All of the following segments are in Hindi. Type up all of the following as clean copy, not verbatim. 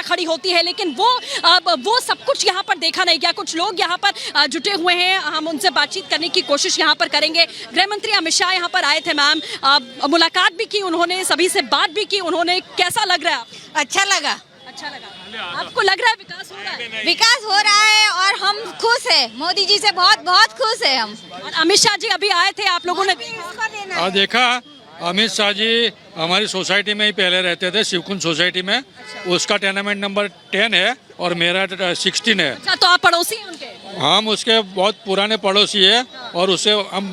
खड़ी होती है, लेकिन वो सब कुछ यहाँ पर देखा नहीं गया। कुछ लोग यहाँ पर जुटे हुए हैं, हम उनसे बातचीत करने की कोशिश यहाँ पर करेंगे। गृह मंत्री अमित शाह यहाँ पर आए थे मैम, मुलाकात भी की उन्होंने, सभी से बात भी की उन्होंने। कैसा लग रहा है? अच्छा लगा। अच्छा लगा। आपको लग रहा है विकास हो रहा है? विकास हो रहा है और हम खुश हैं, मोदी जी से बहुत बहुत खुश हैं हम। और अमित शाह जी अभी आए थे, आप लोगों ने देखा? अमित शाह जी हमारी सोसाइटी में ही पहले रहते थे, शिवकुंज सोसाइटी में। उसका टेनामेंट नंबर 10 है और मेरा 16 है। अच्छा, तो आप पड़ोसी हैं उनके? हम उसके बहुत पुराने पड़ोसी है और उसे हम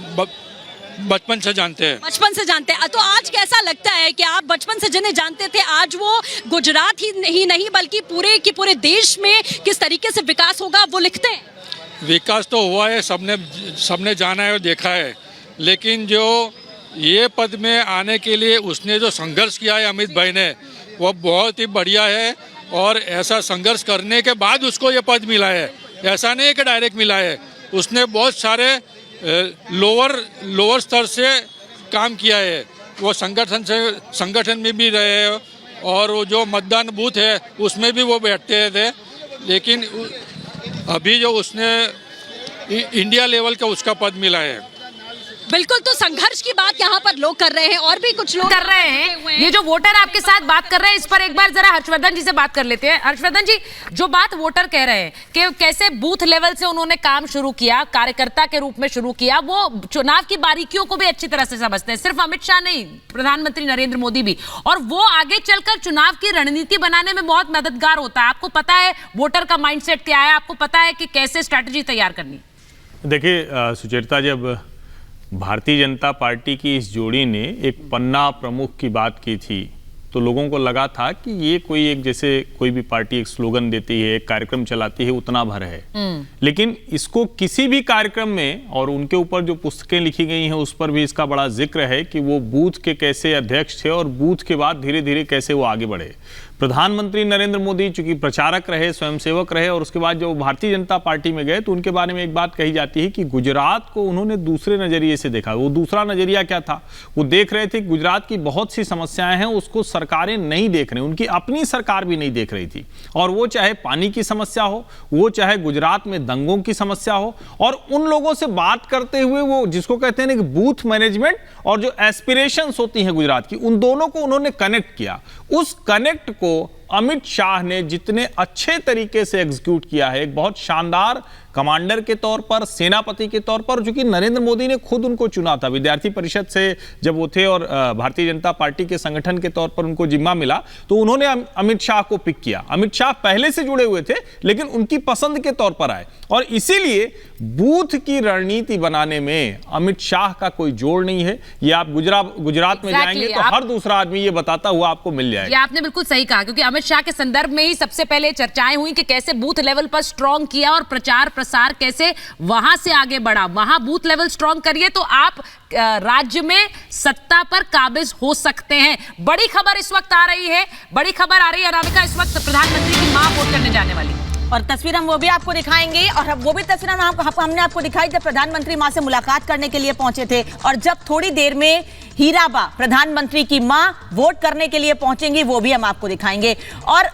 बचपन से जानते हैं। बचपन से जानते हैं। तो आज कैसा लगता है कि आप बचपन से जिन्हें जानते थे, आज वो गुजरात ही नहीं बल्कि पूरे देश में किस तरीके से विकास होगा वो लिखते हैं? विकास तो हुआ है, सबने जाना है और देखा है, लेकिन जो ये पद में आने के लिए उसने जो संघर्ष किया है अमित भाई ने, वो बहुत ही बढ़िया है। और ऐसा संघर्ष करने के बाद उसको ये पद मिला है, ऐसा नहीं कि डायरेक्ट मिला है। उसने बहुत सारे लोअर स्तर से काम किया है। वो संगठन में भी रहे हैं और वो जो मतदान बूथ है उसमें भी वो बैठते थे, लेकिन अभी जो उसने इंडिया लेवल का उसका पद मिला है। बिल्कुल, तो संघर्ष की बात यहाँ पर लोग कर रहे हैं और भी कुछ लोग कर रहे हैं। ये जो वोटर आपके साथ बात कर रहे हैं, इस पर एक बार जरा हर्षवर्धन जी से बात कर लेते हैं। हर्षवर्धन जी, जो बात वोटर कह रहे हैं कि कैसे बूथ लेवल से उन्होंने काम शुरू किया, कार्यकर्ता के रूप में शुरू किया, वो चुनाव की बारीकियों को भी अच्छी तरह से समझते हैं। सिर्फ अमित शाह नहीं, प्रधानमंत्री नरेंद्र मोदी भी, और वो आगे चलकर चुनाव की रणनीति बनाने में बहुत मददगार होता है। आपको पता है वोटर का माइंडसेट क्या है, आपको पता है कि कैसे स्ट्रैटेजी तैयार करनी। देखिए सुचरिता, जब भारतीय जनता पार्टी की इस जोड़ी ने एक पन्ना प्रमुख की बात की थी तो लोगों को लगा था कि ये कोई एक, जैसे कोई भी पार्टी एक स्लोगन देती है, एक कार्यक्रम चलाती है, उतना भर है। लेकिन इसको किसी भी कार्यक्रम में, और उनके ऊपर जो पुस्तकें लिखी गई हैं उस पर भी इसका बड़ा जिक्र है कि वो बूथ के कैसे अध्यक्ष थे और बूथ के बाद धीरे धीरे कैसे वो आगे बढ़े। प्रधानमंत्री नरेंद्र मोदी चूंकि प्रचारक रहे, स्वयंसेवक रहे, और उसके बाद जब भारतीय जनता पार्टी में गए तो उनके बारे में एक बात कही जाती है कि गुजरात को उन्होंने दूसरे नजरिए से देखा। वो दूसरा नजरिया क्या था? वो देख रहे थे कि गुजरात की बहुत सी समस्याएं हैं, उसको सरकारें नहीं देख रही, उनकी अपनी सरकार भी नहीं देख रही थी। और वो चाहे पानी की समस्या हो, वो चाहे गुजरात में दंगों की समस्या हो, और उन लोगों से बात करते हुए वो जिसको कहते हैं कि बूथ मैनेजमेंट और जो एस्पिरेशंस होती हैं गुजरात की, उन दोनों को उन्होंने कनेक्ट किया। उस कनेक्ट को अमित शाह ने जितने अच्छे तरीके से एग्जीक्यूट किया है, एक बहुत शानदार कमांडर के तौर पर, सेनापति के तौर पर, जो कि नरेंद्र मोदी ने खुद उनको चुना था। विद्यार्थी परिषद से जब वो थे और भारतीय जनता पार्टी के संगठन के तौर पर उनको जिम्मा मिला तो उन्होंने अमित शाह को पिक किया। अमित शाह पहले से जुड़े हुए थे लेकिन उनकी पसंद के तौर पर आए, और इसीलिए बूथ की रणनीति बनाने में अमित शाह का कोई जोड़ नहीं है। ये आप गुजरात में जाएंगे तो हर दूसरा आदमी ये बताता हुआ आपको मिल जाएगा। ये आपने बिल्कुल सही कहा, क्योंकि अमित शाह के संदर्भ में ही सबसे पहले चर्चाएं हुई कि कैसे बूथ लेवल पर स्ट्रांग किया और प्रचार प्रसार कैसे वहां से आगे बढ़ा। वहां बूथ लेवल स्ट्रांग करिए तो आप राज्य में सत्ता पर काबिज हो सकते हैं। बड़ी खबर इस वक्त आ रही है, बड़ी खबर आ रही है अनामिका, इस वक्त प्रधानमंत्री की मां वोट करने जाने वाली, और तस्वीर हम वो भी आपको दिखाएंगे। और वो भी तस्वीर हमने आपको दिखाई जब प्रधानमंत्री मां से मुलाकात करने के लिए पहुंचे थे, और जब थोड़ी देर में हीराबा प्रधानमंत्री की मां वोट करने के लिए पहुंचेंगी, वो भी हम आपको दिखाएंगे। और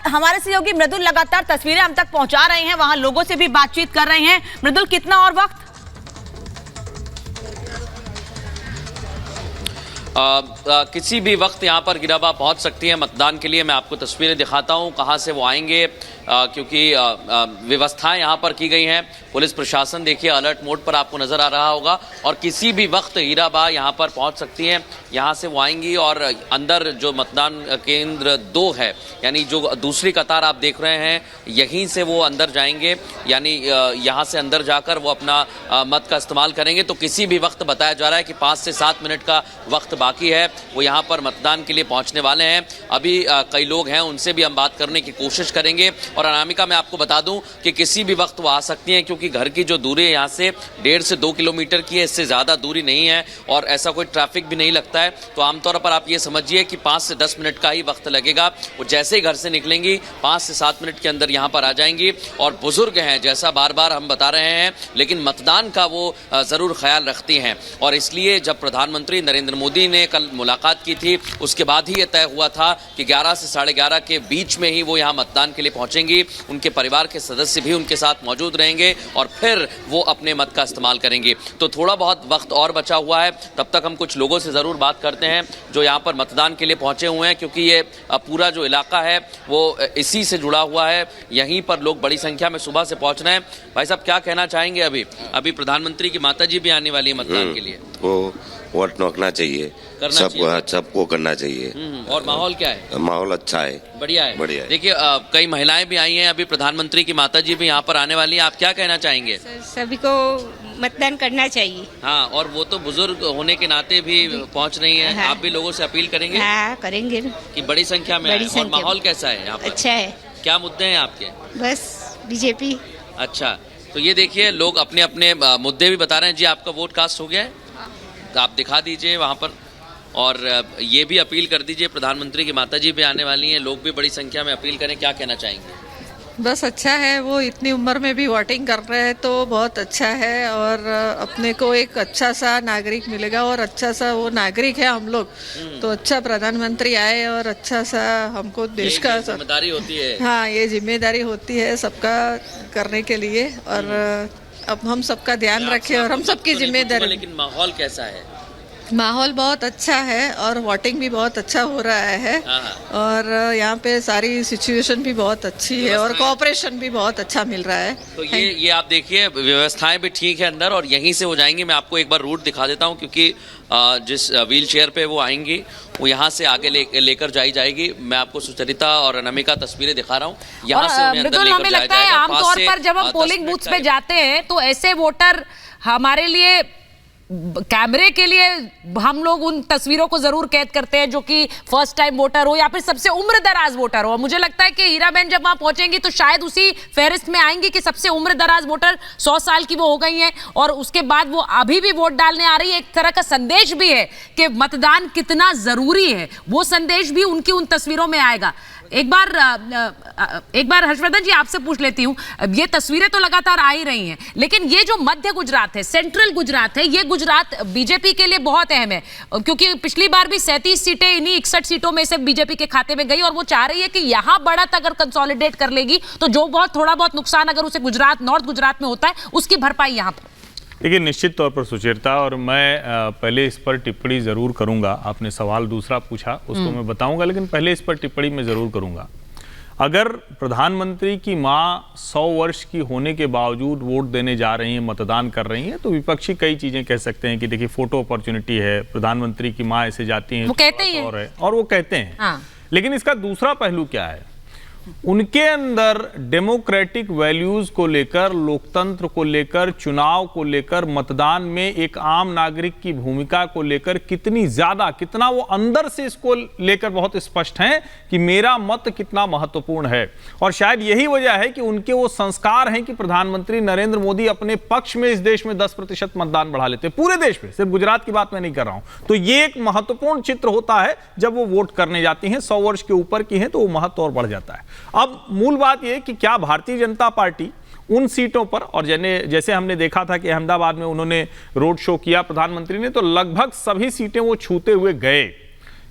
हमारे सहयोगी मृदुल लगातार तस्वीरें हम तक पहुंचा रहे हैं, वहां लोगों से भी बातचीत कर रहे हैं। मृदुल, कितना और वक्त? किसी भी वक्त यहाँ पर हीराबा पहुँच सकती है मतदान के लिए। मैं आपको तस्वीरें दिखाता हूँ कहाँ से वो आएंगे, क्योंकि व्यवस्थाएं यहाँ पर की गई हैं। पुलिस प्रशासन देखिए अलर्ट मोड पर आपको नज़र आ रहा होगा, और किसी भी वक्त हीराबा यहाँ पर पहुँच सकती हैं। यहाँ से वो आएंगी और अंदर जो मतदान केंद्र 2 है, यानी जो दूसरी कतार आप देख रहे हैं, यहीं से वो अंदर जाएंगे, यानी यहाँ से अंदर जाकर वो अपना मत का इस्तेमाल करेंगे। तो किसी भी वक्त बताया जा रहा है कि 5 से 7 मिनट का वक्त बाकी है, वो यहाँ पर मतदान के लिए पहुँचने वाले हैं। अभी कई लोग हैं, उनसे भी हम बात करने की कोशिश करेंगे। और अनामिका, मैं आपको बता दूं कि किसी भी वक्त वो आ सकती हैं, क्योंकि घर की जो दूरी है यहाँ से 1.5 से 2 किलोमीटर की है, इससे ज़्यादा दूरी नहीं है और ऐसा कोई ट्रैफिक भी नहीं लगता है। तो आमतौर पर आप ये समझिए कि 5 से 10 मिनट का ही वक्त लगेगा। वो जैसे ही घर से निकलेंगी 5 से 7 मिनट के अंदर यहाँ पर आ जाएंगी। और बुजुर्ग हैं, जैसा बार बार हम बता रहे हैं, लेकिन मतदान का वो ज़रूर ख्याल रखती हैं। और इसलिए जब प्रधानमंत्री नरेंद्र मोदी ने कल मुलाकात की थी, उसके बाद ही ये तय हुआ था कि 11 से 11:30 के बीच में ही वो यहाँ मतदान के लिए पहुंचेंगी। उनके परिवार के सदस्य भी उनके साथ मौजूद रहेंगे और फिर वो अपने मत का इस्तेमाल करेंगे। तो थोड़ा बहुत वक्त और बचा हुआ है, तब तक हम कुछ लोगों से ज़रूर बात करते हैं जो यहाँ पर मतदान के लिए पहुंचे हुए हैं, क्योंकि ये पूरा जो इलाका है वो इसी से जुड़ा हुआ है। यहीं पर लोग बड़ी संख्या में सुबह से पहुंच रहे हैं। भाई साहब, क्या कहना चाहेंगे? अभी प्रधानमंत्री की माताजी भी आने वाली है मतदान के लिए। वो वोट नोकना चाहिए, सबको करना चाहिए। और माहौल क्या है? माहौल अच्छा है, बढ़िया है। बढ़िया है। देखिए, कई महिलाएं भी आई हैं, अभी प्रधानमंत्री की माताजी भी यहाँ पर आने वाली हैं। आप क्या कहना चाहेंगे? सभी को मतदान करना चाहिए। हाँ, और वो तो बुजुर्ग होने के नाते भी पहुँच रही हैं। हाँ। आप भी लोगों से अपील करेंगे? हाँ, करेंगे कि बड़ी संख्या में बड़ी आएं। और संख्या माहौल कैसा है यहाँ पर? अच्छा है। क्या मुद्दे हैं आपके? बस बीजेपी। अच्छा, तो ये देखिए, लोग अपने अपने मुद्दे भी बता रहे हैं। जी, आपका वोट कास्ट हो गया है? तो आप दिखा दीजिए वहाँ पर, और ये भी अपील कर दीजिए, प्रधानमंत्री की माताजी भी आने वाली हैं, लोग भी बड़ी संख्या में अपील करें। क्या कहना चाहेंगे? बस अच्छा है, वो इतनी उम्र में भी वोटिंग कर रहे हैं तो बहुत अच्छा है, और अपने को एक अच्छा सा नागरिक मिलेगा, और अच्छा सा वो नागरिक है हम लोग, तो अच्छा प्रधानमंत्री आए और अच्छा सा हमको देश का जिम्मेदारी होती है। हाँ, ये जिम्मेदारी होती है सबका करने के लिए, और अब हम सबका ध्यान रखें और हम सबकी जिम्मेदारी। लेकिन माहौल कैसा है? माहौल बहुत अच्छा है और वोटिंग भी बहुत अच्छा हो रहा है, और यहाँ पे सारी सिचुएशन भी बहुत अच्छी है और कोऑपरेशन भी बहुत अच्छा मिल रहा है। तो ये आप देखिए, व्यवस्थाएं भी ठीक है अंदर, और यहीं से हो जाएंगे। मैं आपको एक बार रूट दिखा देता हूँ, क्योंकि जिस व्हील चेयर पे वो आएंगी वो यहाँ से आगे लेकर जाई जाएगी। मैं आपको सुचरिता और अनामिका तस्वीरें दिखा रहा हूँ, यहाँ से उन्हें अंदर लेकर जाया जाएगा। आमतौर पर जब हम पोलिंग बूथ पे जाते हैं तो ऐसे वोटर हमारे लिए कैमरे के लिए हम लोग उन तस्वीरों को जरूर कैद करते हैं जो कि फर्स्ट टाइम वोटर हो या फिर सबसे उम्र दराज वोटर हो। मुझे लगता है कि हीराबेन जब वहां पहुंचेंगी तो शायद उसी फहरिस्त में आएंगी कि सबसे उम्र दराज वोटर 100 साल की वो हो गई हैं, और उसके बाद वो अभी भी वोट डालने आ रही है। एक तरह का संदेश भी है कि मतदान कितना जरूरी है, वो संदेश भी उनकी उन तस्वीरों में आएगा। एक बार हर्षवर्धन जी आपसे पूछ लेती हूँ, ये तस्वीरें तो लगातार आ ही रही हैं, लेकिन ये जो मध्य गुजरात है, सेंट्रल गुजरात है, ये गुजरात बीजेपी के लिए बहुत अहम है, क्योंकि पिछली बार भी 37 सीटें इन्हीं 61 सीटों में से बीजेपी के खाते में गई, और वो चाह रही है कि यहाँ बढ़त अगर कंसोलिडेट कर लेगी तो जो थोड़ा बहुत नुकसान अगर उसे नॉर्थ गुजरात में होता है उसकी भरपाई यहाँ पर। देखिए, निश्चित तौर पर सुचेता, और मैं पहले इस पर टिप्पणी ज़रूर करूंगा। आपने सवाल दूसरा पूछा, उसको मैं बताऊंगा, लेकिन पहले इस पर टिप्पणी मैं ज़रूर करूंगा। अगर प्रधानमंत्री की मां 100 वर्ष की होने के बावजूद वोट देने जा रही हैं, मतदान कर रही हैं, तो विपक्षी कई चीज़ें कह सकते हैं कि देखिए फोटो अपॉर्चुनिटी है, प्रधानमंत्री की माँ ऐसे जाती हैं, वो कहते ही हैं। और वो कहते हैं। हाँ। लेकिन इसका दूसरा पहलू क्या है? उनके अंदर डेमोक्रेटिक वैल्यूज को लेकर, लोकतंत्र को लेकर, चुनाव को लेकर, मतदान में एक आम नागरिक की भूमिका को लेकर कितना वो अंदर से इसको लेकर बहुत स्पष्ट हैं कि मेरा मत कितना महत्वपूर्ण है। और शायद यही वजह है कि उनके वो संस्कार हैं कि प्रधानमंत्री नरेंद्र मोदी अपने पक्ष में इस देश में 10% मतदान बढ़ा लेते हैं, पूरे देश में, सिर्फ गुजरात की बात मैं नहीं कर रहा हूं। तो ये एक महत्वपूर्ण चित्र होता है जब वो वोट करने जाती हैं, 100 वर्ष के ऊपर की हैं, तो वो महत्व और बढ़ जाता है। अब मूल बात यह कि क्या भारतीय जनता पार्टी उन सीटों पर, और जैसे हमने देखा था कि अहमदाबाद में उन्होंने रोड शो किया प्रधानमंत्री ने, तो लगभग सभी सीटें वो छूते हुए गए।